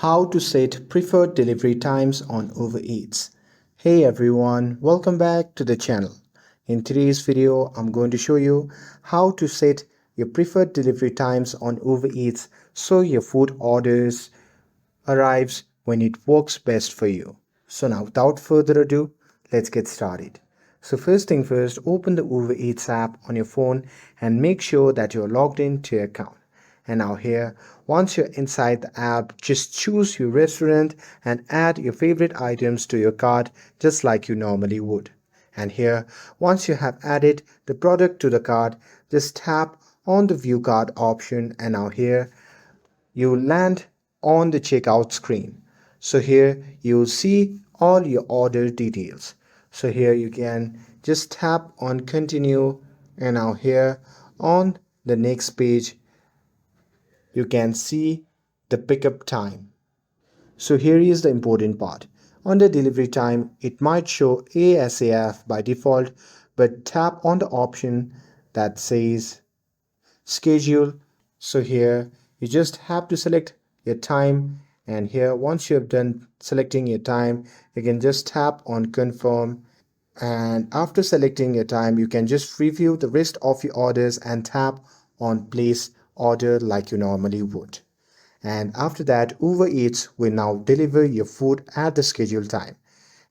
How to set preferred delivery times on Uber Eats. Hey everyone, welcome back to the channel. In today's video, I'm going to show you how to set your preferred delivery times on Uber Eats so your food orders arrives when it works best for you. So now without further ado, let's get started. So first thing first, open the Uber Eats app on your phone and make sure that you're logged into your account. And now here, once you're inside the app, just choose your restaurant and add your favorite items to your cart just like you normally would. And here, once you have added the product to the cart, just tap on the view cart option and now here you land on the checkout screen. So here you'll see all your order details. So here you can just tap on continue and now here on the next page you can see the pickup time. So here is the important part. Under delivery time, it might show ASAF by default, but tap on the option that says schedule. So here you just have to select your time, and here once you have done selecting your time, you can just tap on confirm, and after selecting your time you can just review the rest of your orders and tap on place order like you normally would. And after that, Uber Eats will now deliver your food at the scheduled time.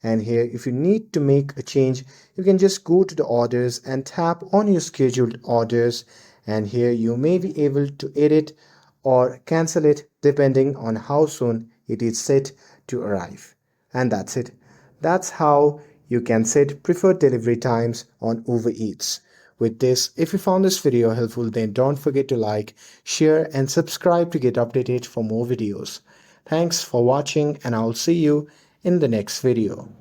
And here, if you need to make a change, you can just go to the orders and tap on your scheduled orders. And here you may be able to edit or cancel it depending on how soon it is set to arrive. And that's it. That's how you can set preferred delivery times on Uber Eats. With this, if you found this video helpful, then don't forget to like, share and subscribe to get updated for more videos. Thanks for watching and I'll see you in the next video.